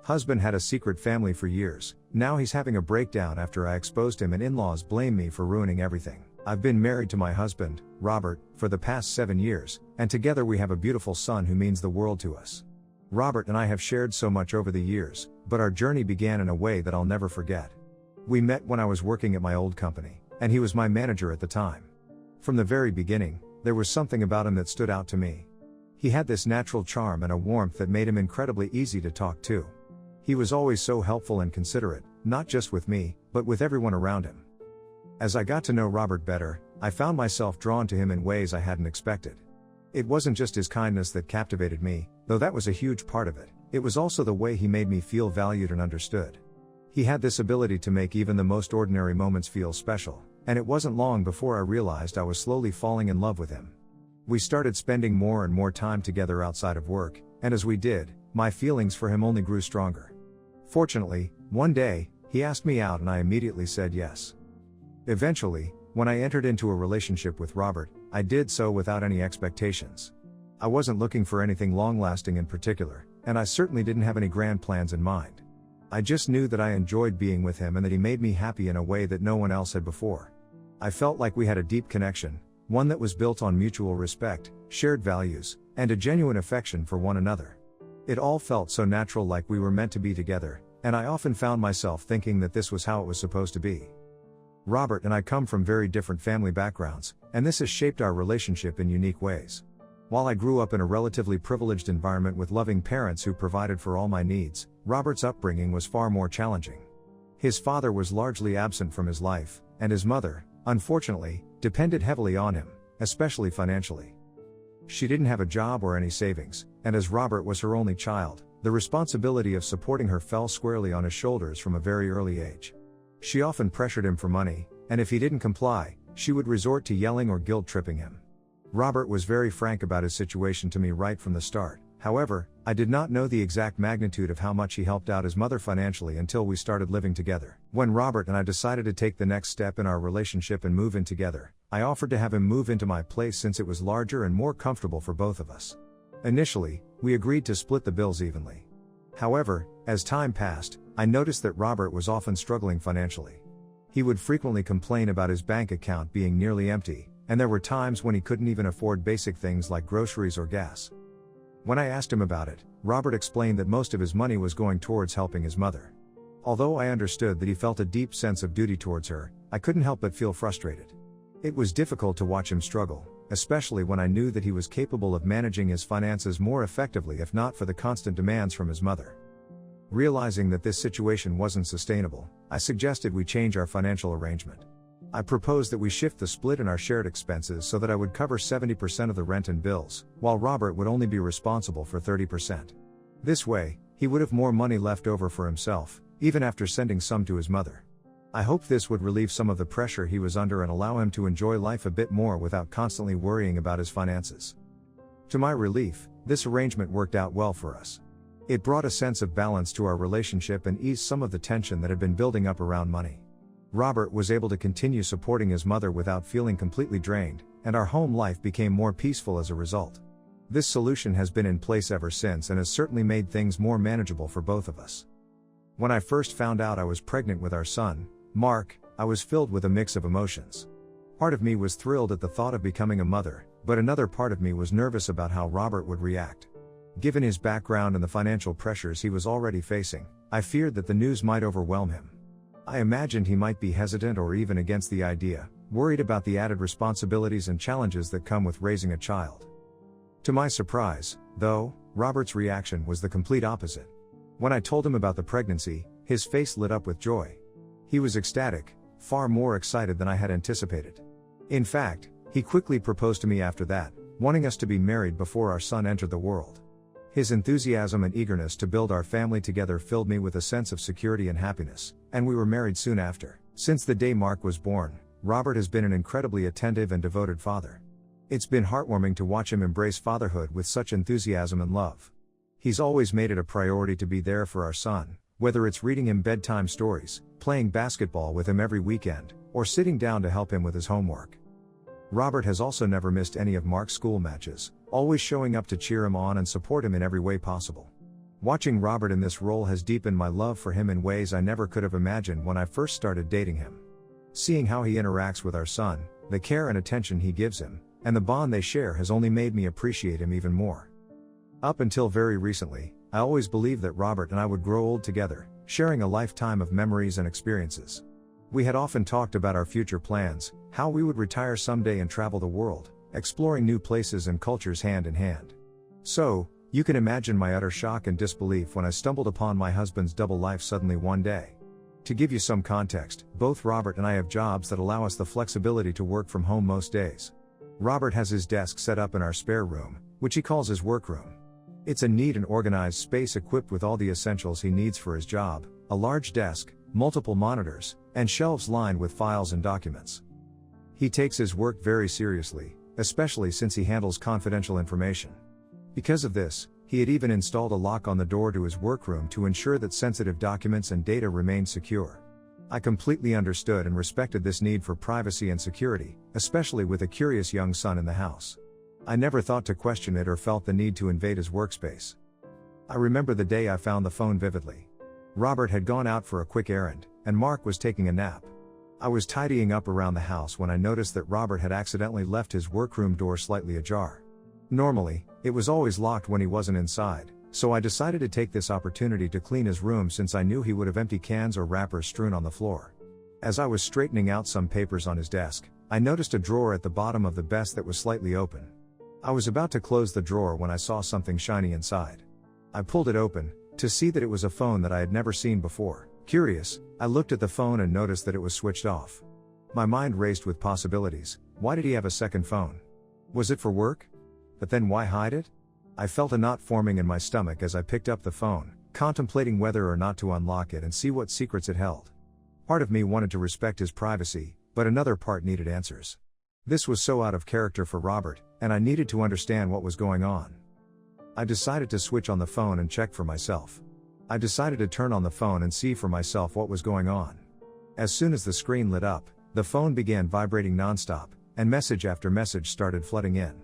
Husband had a secret family for years, now he's having a breakdown after I exposed him and in-laws blame me for ruining everything. I've been married to my husband, Robert, for the past 7 years, and together we have a beautiful son who means the world to us. Robert and I have shared so much over the years, but our journey began in a way that I'll never forget. We met when I was working at my old company, and he was my manager at the time. From the very beginning, there was something about him that stood out to me. He had this natural charm and a warmth that made him incredibly easy to talk to. He was always so helpful and considerate, not just with me, but with everyone around him. As I got to know Robert better, I found myself drawn to him in ways I hadn't expected. It wasn't just his kindness that captivated me, though that was a huge part of it. It was also the way he made me feel valued and understood. He had this ability to make even the most ordinary moments feel special, and it wasn't long before I realized I was slowly falling in love with him. We started spending more and more time together outside of work, and as we did, my feelings for him only grew stronger. Fortunately, one day, he asked me out and I immediately said yes. Eventually, when I entered into a relationship with Robert, I did so without any expectations. I wasn't looking for anything long-lasting in particular, and I certainly didn't have any grand plans in mind. I just knew that I enjoyed being with him and that he made me happy in a way that no one else had before. I felt like we had a deep connection, one that was built on mutual respect, shared values, and a genuine affection for one another. It all felt so natural, like we were meant to be together, and I often found myself thinking that this was how it was supposed to be. Robert and I come from very different family backgrounds, and this has shaped our relationship in unique ways. While I grew up in a relatively privileged environment with loving parents who provided for all my needs, Robert's upbringing was far more challenging. His father was largely absent from his life, and his mother, unfortunately, depended heavily on him, especially financially. She didn't have a job or any savings, and as Robert was her only child, the responsibility of supporting her fell squarely on his shoulders from a very early age. She often pressured him for money, and if he didn't comply, she would resort to yelling or guilt-tripping him. Robert was very frank about his situation to me right from the start. However, I did not know the exact magnitude of how much he helped out his mother financially until we started living together. When Robert and I decided to take the next step in our relationship and move in together, I offered to have him move into my place since it was larger and more comfortable for both of us. Initially, we agreed to split the bills evenly. However, as time passed, I noticed that Robert was often struggling financially. He would frequently complain about his bank account being nearly empty, and there were times when he couldn't even afford basic things like groceries or gas. When I asked him about it, Robert explained that most of his money was going towards helping his mother. Although I understood that he felt a deep sense of duty towards her, I couldn't help but feel frustrated. It was difficult to watch him struggle, especially when I knew that he was capable of managing his finances more effectively if not for the constant demands from his mother. Realizing that this situation wasn't sustainable, I suggested we change our financial arrangement. I proposed that we shift the split in our shared expenses so that I would cover 70% of the rent and bills, while Robert would only be responsible for 30%. This way, he would have more money left over for himself, even after sending some to his mother. I hoped this would relieve some of the pressure he was under and allow him to enjoy life a bit more without constantly worrying about his finances. To my relief, this arrangement worked out well for us. It brought a sense of balance to our relationship and eased some of the tension that had been building up around money. Robert was able to continue supporting his mother without feeling completely drained, and our home life became more peaceful as a result. This solution has been in place ever since and has certainly made things more manageable for both of us. When I first found out I was pregnant with our son, Mark, I was filled with a mix of emotions. Part of me was thrilled at the thought of becoming a mother, but another part of me was nervous about how Robert would react. Given his background and the financial pressures he was already facing, I feared that the news might overwhelm him. I imagined he might be hesitant or even against the idea, worried about the added responsibilities and challenges that come with raising a child. To my surprise, though, Robert's reaction was the complete opposite. When I told him about the pregnancy, his face lit up with joy. He was ecstatic, far more excited than I had anticipated. In fact, he quickly proposed to me after that, wanting us to be married before our son entered the world. His enthusiasm and eagerness to build our family together filled me with a sense of security and happiness, and we were married soon after. Since the day Mark was born, Robert has been an incredibly attentive and devoted father. It's been heartwarming to watch him embrace fatherhood with such enthusiasm and love. He's always made it a priority to be there for our son, whether it's reading him bedtime stories, playing basketball with him every weekend, or sitting down to help him with his homework. Robert has also never missed any of Mark's school matches, always showing up to cheer him on and support him in every way possible. Watching Robert in this role has deepened my love for him in ways I never could have imagined when I first started dating him. Seeing how he interacts with our son, the care and attention he gives him, and the bond they share has only made me appreciate him even more. Up until very recently, I always believed that Robert and I would grow old together, sharing a lifetime of memories and experiences. We had often talked about our future plans, how we would retire someday and travel the world, exploring new places and cultures hand in hand. So, you can imagine my utter shock and disbelief when I stumbled upon my husband's double life suddenly one day. To give you some context, both Robert and I have jobs that allow us the flexibility to work from home most days. Robert has his desk set up in our spare room, which he calls his workroom. It's a neat and organized space equipped with all the essentials he needs for his job: a large desk, multiple monitors, and shelves lined with files and documents. He takes his work very seriously, especially since he handles confidential information. Because of this, he had even installed a lock on the door to his workroom to ensure that sensitive documents and data remained secure. I completely understood and respected this need for privacy and security, especially with a curious young son in the house. I never thought to question it or felt the need to invade his workspace. I remember the day I found the phone vividly. Robert had gone out for a quick errand, and Mark was taking a nap. I was tidying up around the house when I noticed that Robert had accidentally left his workroom door slightly ajar. Normally, it was always locked when he wasn't inside, so I decided to take this opportunity to clean his room since I knew he would have empty cans or wrappers strewn on the floor. As I was straightening out some papers on his desk, I noticed a drawer at the bottom of the desk that was slightly open. I was about to close the drawer when I saw something shiny inside. I pulled it open, to see that it was a phone that I had never seen before. Curious, I looked at the phone and noticed that it was switched off. My mind raced with possibilities. Why did he have a second phone? Was it for work? But then why hide it? I felt a knot forming in my stomach as I picked up the phone, contemplating whether or not to unlock it and see what secrets it held. Part of me wanted to respect his privacy, but another part needed answers. This was so out of character for Robert, and I needed to understand what was going on. I decided to switch on the phone and check for myself. I decided to turn on the phone and see for myself what was going on. As soon as the screen lit up, the phone began vibrating nonstop, and message after message started flooding in.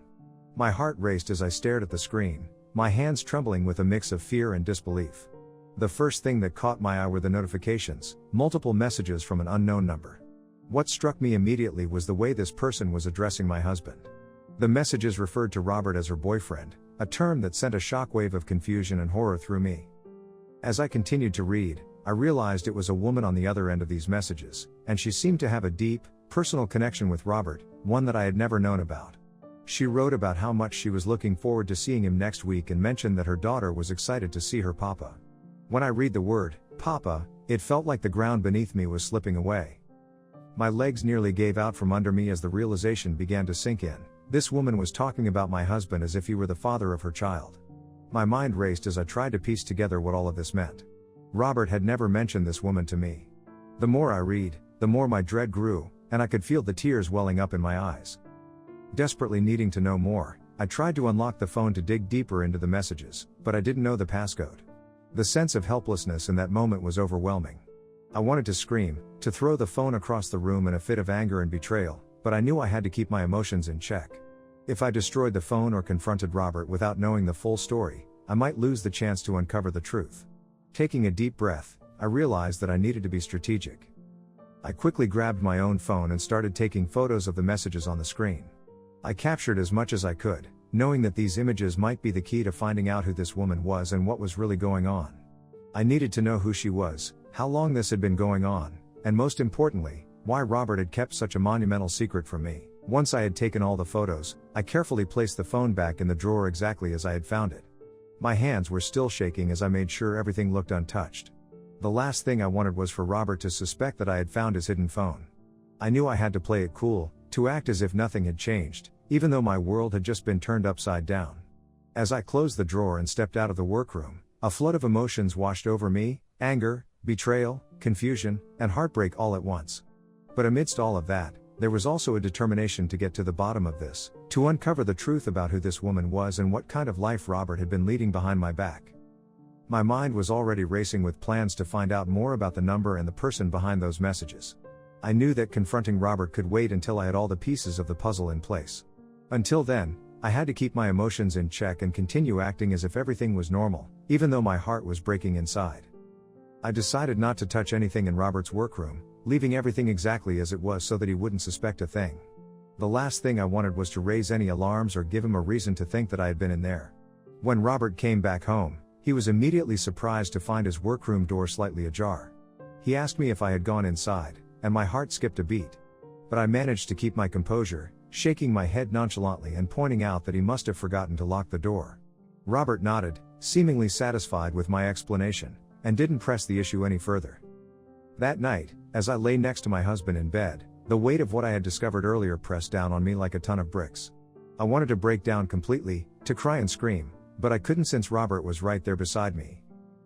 My heart raced as I stared at the screen, my hands trembling with a mix of fear and disbelief. The first thing that caught my eye were the notifications, multiple messages from an unknown number. What struck me immediately was the way this person was addressing my husband. The messages referred to Robert as her boyfriend, a term that sent a shockwave of confusion and horror through me. As I continued to read, I realized it was a woman on the other end of these messages, and she seemed to have a deep, personal connection with Robert, one that I had never known about. She wrote about how much she was looking forward to seeing him next week and mentioned that her daughter was excited to see her papa. When I read the word, papa, it felt like the ground beneath me was slipping away. My legs nearly gave out from under me as the realization began to sink in. This woman was talking about my husband as if he were the father of her child. My mind raced as I tried to piece together what all of this meant. Robert had never mentioned this woman to me. The more I read, the more my dread grew, and I could feel the tears welling up in my eyes. Desperately needing to know more, I tried to unlock the phone to dig deeper into the messages, but I didn't know the passcode. The sense of helplessness in that moment was overwhelming. I wanted to scream, to throw the phone across the room in a fit of anger and betrayal, but I knew I had to keep my emotions in check. If I destroyed the phone or confronted Robert without knowing the full story, I might lose the chance to uncover the truth. Taking a deep breath, I realized that I needed to be strategic. I quickly grabbed my own phone and started taking photos of the messages on the screen. I captured as much as I could, knowing that these images might be the key to finding out who this woman was and what was really going on. I needed to know who she was, how long this had been going on, and most importantly, why Robert had kept such a monumental secret from me. Once I had taken all the photos, I carefully placed the phone back in the drawer exactly as I had found it. My hands were still shaking as I made sure everything looked untouched. The last thing I wanted was for Robert to suspect that I had found his hidden phone. I knew I had to play it cool, to act as if nothing had changed, even though my world had just been turned upside down. As I closed the drawer and stepped out of the workroom, a flood of emotions washed over me: anger, betrayal, confusion, and heartbreak all at once. But amidst all of that, there was also a determination to get to the bottom of this, to uncover the truth about who this woman was and what kind of life Robert had been leading behind my back. My mind was already racing with plans to find out more about the number and the person behind those messages. I knew that confronting Robert could wait until I had all the pieces of the puzzle in place. Until then, I had to keep my emotions in check and continue acting as if everything was normal, even though my heart was breaking inside. I decided not to touch anything in Robert's workroom, leaving everything exactly as it was so that he wouldn't suspect a thing. The last thing I wanted was to raise any alarms or give him a reason to think that I had been in there. When Robert came back home, he was immediately surprised to find his workroom door slightly ajar. He asked me if I had gone inside, and my heart skipped a beat. But I managed to keep my composure, shaking my head nonchalantly and pointing out that he must have forgotten to lock the door. Robert nodded, seemingly satisfied with my explanation, and didn't press the issue any further. That night, as I lay next to my husband in bed, the weight of what I had discovered earlier pressed down on me like a ton of bricks. I wanted to break down completely, to cry and scream, but I couldn't since Robert was right there beside me.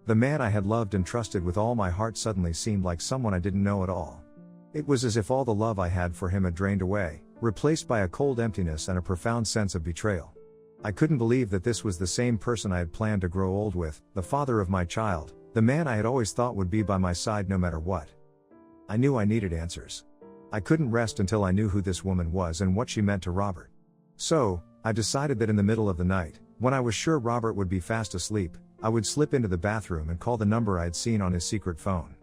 The man I had loved and trusted with all my heart suddenly seemed like someone I didn't know at all. It was as if all the love I had for him had drained away, replaced by a cold emptiness and a profound sense of betrayal. I couldn't believe that this was the same person I had planned to grow old with, the father of my child, the man I had always thought would be by my side no matter what. I knew I needed answers. I couldn't rest until I knew who this woman was and what she meant to Robert. So, I decided that in the middle of the night, when I was sure Robert would be fast asleep, I would slip into the bathroom and call the number I had seen on his secret phone.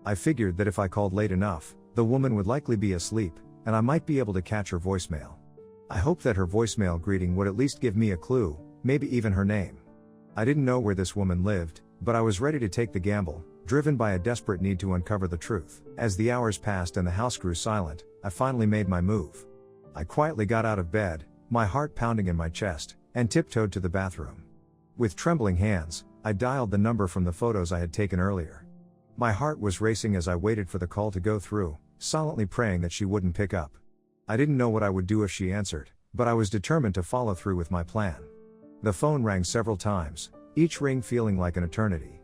I figured that if I called late enough, the woman would likely be asleep, and I might be able to catch her voicemail. I hoped that her voicemail greeting would at least give me a clue, maybe even her name. I didn't know where this woman lived, but I was ready to take the gamble, driven by a desperate need to uncover the truth. As the hours passed and the house grew silent, I finally made my move. I quietly got out of bed, my heart pounding in my chest, and tiptoed to the bathroom. With trembling hands, I dialed the number from the photos I had taken earlier. My heart was racing as I waited for the call to go through, silently praying that she wouldn't pick up. I didn't know what I would do if she answered, but I was determined to follow through with my plan. The phone rang several times, each ring feeling like an eternity.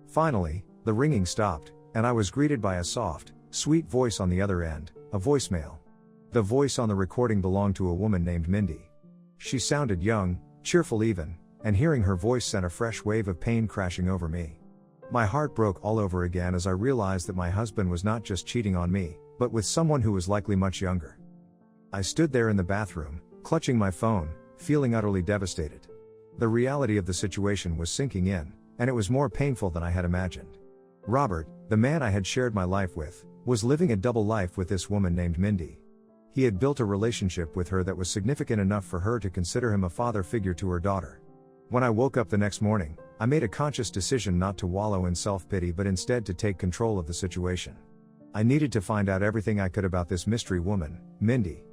Finally, the ringing stopped, and I was greeted by a soft, sweet voice on the other end, a voicemail. The voice on the recording belonged to a woman named Mindy. She sounded young, cheerful even, and hearing her voice sent a fresh wave of pain crashing over me. My heart broke all over again as I realized that my husband was not just cheating on me, but with someone who was likely much younger. I stood there in the bathroom, clutching my phone, feeling utterly devastated. The reality of the situation was sinking in, and it was more painful than I had imagined. Robert, the man I had shared my life with, was living a double life with this woman named Mindy. He had built a relationship with her that was significant enough for her to consider him a father figure to her daughter. When I woke up the next morning, I made a conscious decision not to wallow in self-pity but instead to take control of the situation. I needed to find out everything I could about this mystery woman, Mindy.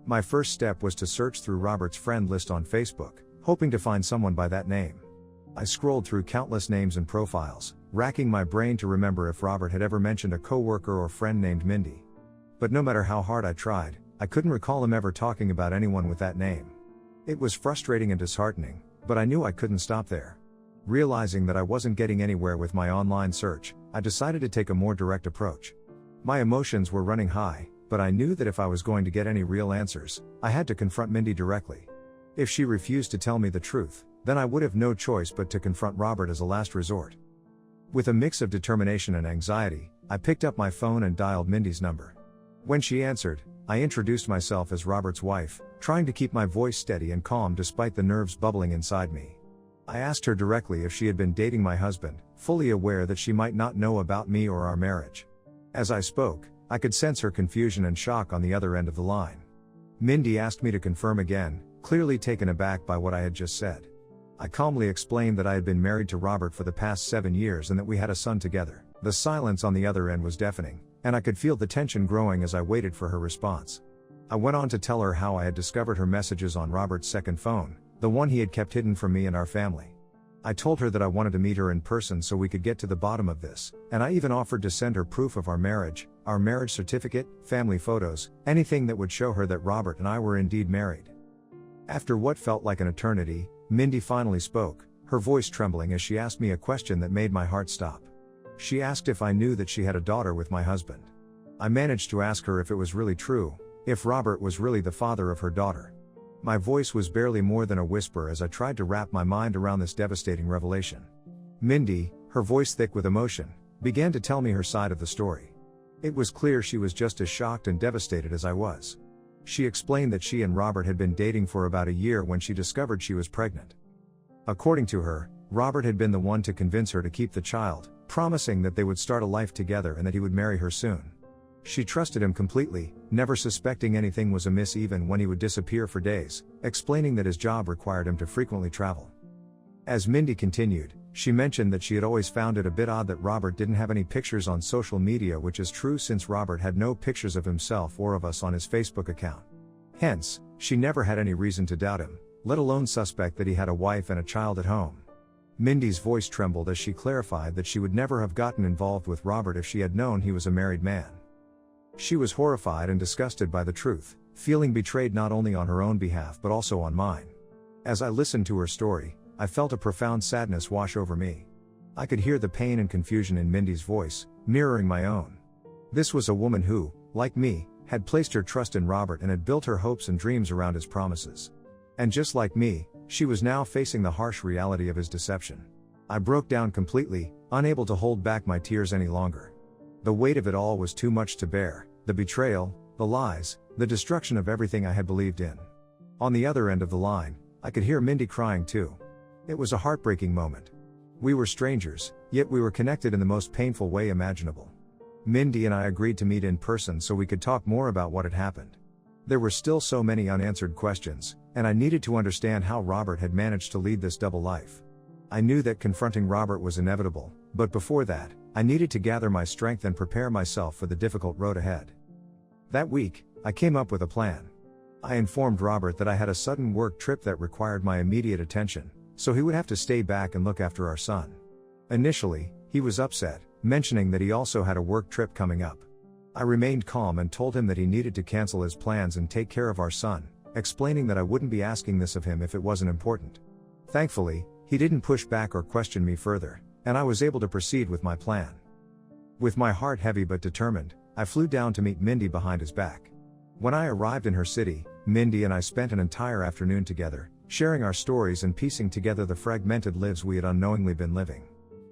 My first step was to search through Robert's friend list on Facebook, hoping to find someone by that name. I scrolled through countless names and profiles, racking my brain to remember if Robert had ever mentioned a coworker or friend named Mindy. But no matter how hard I tried, I couldn't recall him ever talking about anyone with that name. It was frustrating and disheartening, but I knew I couldn't stop there. Realizing that I wasn't getting anywhere with my online search, I decided to take a more direct approach. My emotions were running high, but I knew that if I was going to get any real answers, I had to confront Mindy directly. If she refused to tell me the truth, then I would have no choice but to confront Robert as a last resort. With a mix of determination and anxiety, I picked up my phone and dialed Mindy's number. When she answered, I introduced myself as Robert's wife, trying to keep my voice steady and calm despite the nerves bubbling inside me. I asked her directly if she had been dating my husband, fully aware that she might not know about me or our marriage. As I spoke, I could sense her confusion and shock on the other end of the line. Mindy asked me to confirm again, clearly taken aback by what I had just said. I calmly explained that I had been married to Robert for the past 7 years and that we had a son together. The silence on the other end was deafening, and I could feel the tension growing as I waited for her response. I went on to tell her how I had discovered her messages on Robert's second phone, the one he had kept hidden from me and our family. I told her that I wanted to meet her in person so we could get to the bottom of this, and I even offered to send her proof of our marriage certificate, family photos, anything that would show her that Robert and I were indeed married. After what felt like an eternity, Mindy finally spoke, her voice trembling as she asked me a question that made my heart stop. She asked if I knew that she had a daughter with my husband. I managed to ask her if it was really true, if Robert was really the father of her daughter. My voice was barely more than a whisper as I tried to wrap my mind around this devastating revelation. Mindy, her voice thick with emotion, began to tell me her side of the story. It was clear she was just as shocked and devastated as I was. She explained that she and Robert had been dating for about a year when she discovered she was pregnant. According to her, Robert had been the one to convince her to keep the child, promising that they would start a life together and that he would marry her soon. She trusted him completely, never suspecting anything was amiss even when he would disappear for days, explaining that his job required him to frequently travel. As Mindy continued, she mentioned that she had always found it a bit odd that Robert didn't have any pictures on social media, which is true since Robert had no pictures of himself or of us on his Facebook account. Hence, she never had any reason to doubt him, let alone suspect that he had a wife and a child at home. Mindy's voice trembled as she clarified that she would never have gotten involved with Robert if she had known he was a married man. She was horrified and disgusted by the truth, feeling betrayed not only on her own behalf but also on mine. As I listened to her story, I felt a profound sadness wash over me. I could hear the pain and confusion in Mindy's voice, mirroring my own. This was a woman who, like me, had placed her trust in Robert and had built her hopes and dreams around his promises. And just like me, she was now facing the harsh reality of his deception. I broke down completely, unable to hold back my tears any longer. The weight of it all was too much to bear, the betrayal, the lies, the destruction of everything I had believed in. On the other end of the line, I could hear Mindy crying too. It was a heartbreaking moment. We were strangers, yet we were connected in the most painful way imaginable. Mindy and I agreed to meet in person so we could talk more about what had happened. There were still so many unanswered questions, and I needed to understand how Robert had managed to lead this double life. I knew that confronting Robert was inevitable, but before that, I needed to gather my strength and prepare myself for the difficult road ahead. That week, I came up with a plan. I informed Robert that I had a sudden work trip that required my immediate attention, so he would have to stay back and look after our son. Initially, he was upset, mentioning that he also had a work trip coming up. I remained calm and told him that he needed to cancel his plans and take care of our son, explaining that I wouldn't be asking this of him if it wasn't important. Thankfully, he didn't push back or question me further, and I was able to proceed with my plan. With my heart heavy but determined, I flew down to meet Mindy behind his back. When I arrived in her city, Mindy and I spent an entire afternoon together, sharing our stories and piecing together the fragmented lives we had unknowingly been living.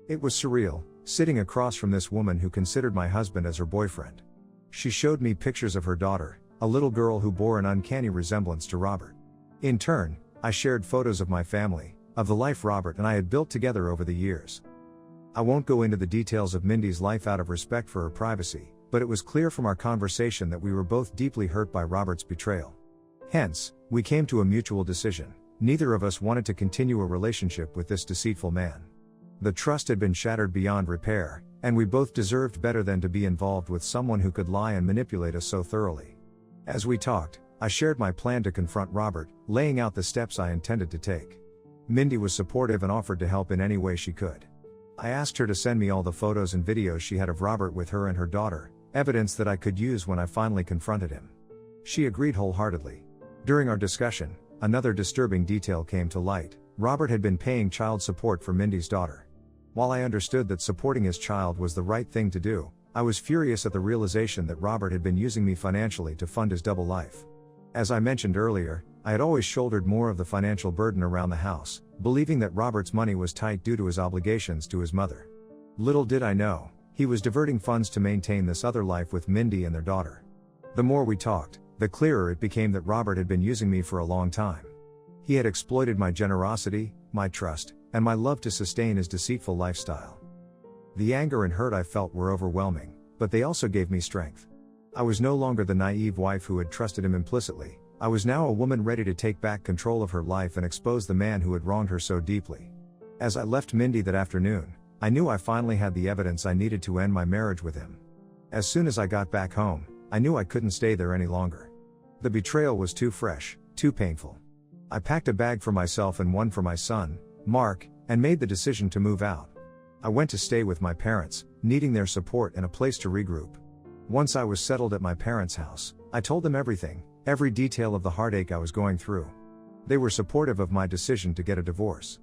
It was surreal, sitting across from this woman who considered my husband as her boyfriend. She showed me pictures of her daughter, a little girl who bore an uncanny resemblance to Robert. In turn, I shared photos of my family, of the life Robert and I had built together over the years. I won't go into the details of Mindy's life out of respect for her privacy, but it was clear from our conversation that we were both deeply hurt by Robert's betrayal. Hence, we came to a mutual decision. Neither of us wanted to continue a relationship with this deceitful man. The trust had been shattered beyond repair, and we both deserved better than to be involved with someone who could lie and manipulate us so thoroughly. As we talked, I shared my plan to confront Robert, laying out the steps I intended to take. Mindy was supportive and offered to help in any way she could. I asked her to send me all the photos and videos she had of Robert with her and her daughter, evidence that I could use when I finally confronted him. She agreed wholeheartedly. During our discussion, another disturbing detail came to light. Robert had been paying child support for Mindy's daughter. While I understood that supporting his child was the right thing to do, I was furious at the realization that Robert had been using me financially to fund his double life. As I mentioned earlier, I had always shouldered more of the financial burden around the house, believing that Robert's money was tight due to his obligations to his mother. Little did I know, he was diverting funds to maintain this other life with Mindy and their daughter. The more we talked, the clearer it became that Robert had been using me for a long time. He had exploited my generosity, my trust, and my love to sustain his deceitful lifestyle. The anger and hurt I felt were overwhelming, but they also gave me strength. I was no longer the naive wife who had trusted him implicitly. I was now a woman ready to take back control of her life and expose the man who had wronged her so deeply. As I left Mindy that afternoon, I knew I finally had the evidence I needed to end my marriage with him. As soon as I got back home, I knew I couldn't stay there any longer. The betrayal was too fresh, too painful. I packed a bag for myself and one for my son, Mark, and made the decision to move out. I went to stay with my parents, needing their support and a place to regroup. Once I was settled at my parents' house, I told them everything, every detail of the heartache I was going through. They were supportive of my decision to get a divorce.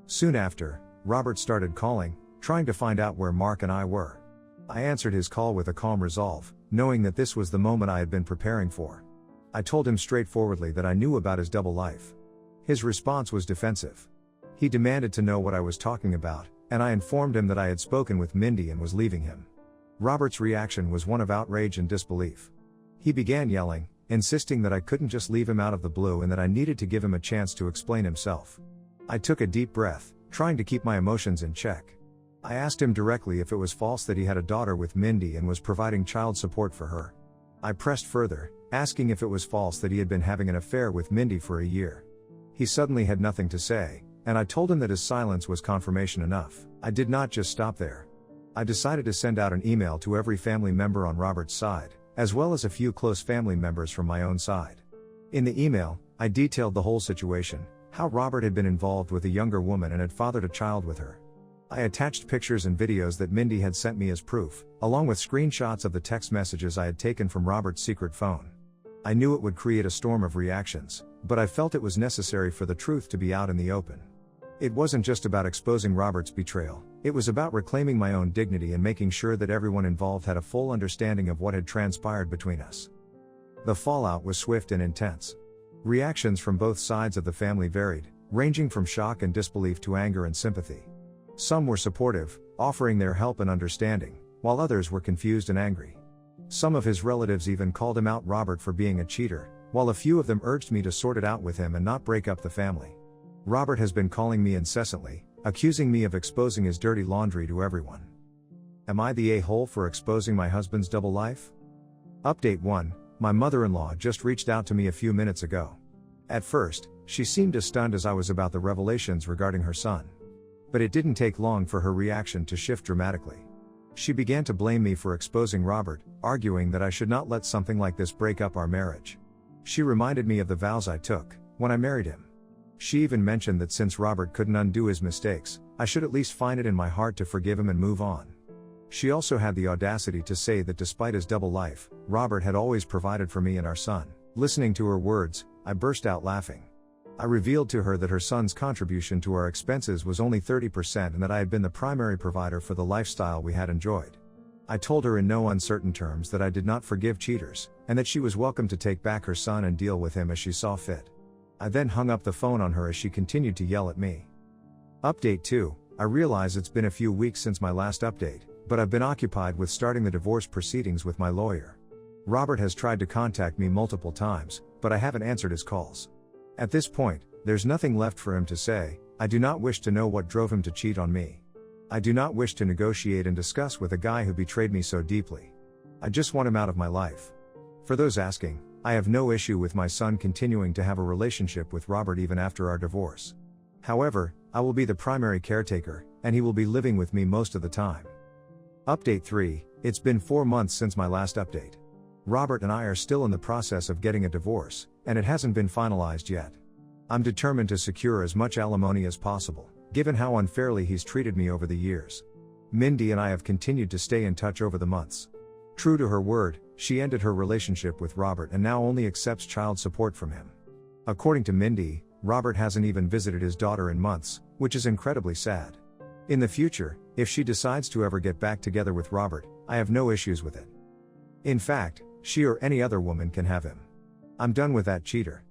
Soon after, Robert started calling, trying to find out where Mark and I were. I answered his call with a calm resolve, knowing that this was the moment I had been preparing for. I told him straightforwardly that I knew about his double life. His response was defensive. He demanded to know what I was talking about, and I informed him that I had spoken with Mindy and was leaving him. Robert's reaction was one of outrage and disbelief. He began yelling, insisting that I couldn't just leave him out of the blue and that I needed to give him a chance to explain himself. I took a deep breath, trying to keep my emotions in check. I asked him directly if it was false that he had a daughter with Mindy and was providing child support for her. I pressed further, asking if it was false that he had been having an affair with Mindy for a year. He suddenly had nothing to say, and I told him that his silence was confirmation enough. I did not just stop there. I decided to send out an email to every family member on Robert's side, as well as a few close family members from my own side. In the email, I detailed the whole situation, how Robert had been involved with a younger woman and had fathered a child with her. I attached pictures and videos that Mindy had sent me as proof, along with screenshots of the text messages I had taken from Robert's secret phone. I knew it would create a storm of reactions, but I felt it was necessary for the truth to be out in the open. It wasn't just about exposing Robert's betrayal, it was about reclaiming my own dignity and making sure that everyone involved had a full understanding of what had transpired between us. The fallout was swift and intense. Reactions from both sides of the family varied, ranging from shock and disbelief to anger and sympathy. Some were supportive, offering their help and understanding, while others were confused and angry. Some of his relatives even called him out Robert for being a cheater, while a few of them urged me to sort it out with him and not break up the family. Robert has been calling me incessantly, accusing me of exposing his dirty laundry to everyone. Am I the a-hole for exposing my husband's double life? Update 1. My mother-in-law just reached out to me a few minutes ago. At first, she seemed as stunned as I was about the revelations regarding her son. But it didn't take long for her reaction to shift dramatically. She began to blame me for exposing Robert, arguing that I should not let something like this break up our marriage. She reminded me of the vows I took when I married him. She even mentioned that since Robert couldn't undo his mistakes, I should at least find it in my heart to forgive him and move on. She also had the audacity to say that despite his double life, Robert had always provided for me and our son. Listening to her words, I burst out laughing. I revealed to her that her son's contribution to our expenses was only 30% and that I had been the primary provider for the lifestyle we had enjoyed. I told her in no uncertain terms that I did not forgive cheaters, and that she was welcome to take back her son and deal with him as she saw fit. I then hung up the phone on her as she continued to yell at me. Update 2. I realize it's been a few weeks since my last update, but I've been occupied with starting the divorce proceedings with my lawyer. Robert has tried to contact me multiple times, but I haven't answered his calls. At this point, there's nothing left for him to say. I do not wish to know what drove him to cheat on me. I do not wish to negotiate and discuss with a guy who betrayed me so deeply. I just want him out of my life. For those asking, I have no issue with my son continuing to have a relationship with Robert even after our divorce. However, I will be the primary caretaker, and he will be living with me most of the time. Update 3. It's been 4 months since my last update. Robert and I are still in the process of getting a divorce, and it hasn't been finalized yet. I'm determined to secure as much alimony as possible, given how unfairly he's treated me over the years. Mindy and I have continued to stay in touch over the months. True to her word, she ended her relationship with Robert and now only accepts child support from him. According to Mindy, Robert hasn't even visited his daughter in months, which is incredibly sad. In the future, if she decides to ever get back together with Robert, I have no issues with it. In fact, she or any other woman can have him. I'm done with that cheater.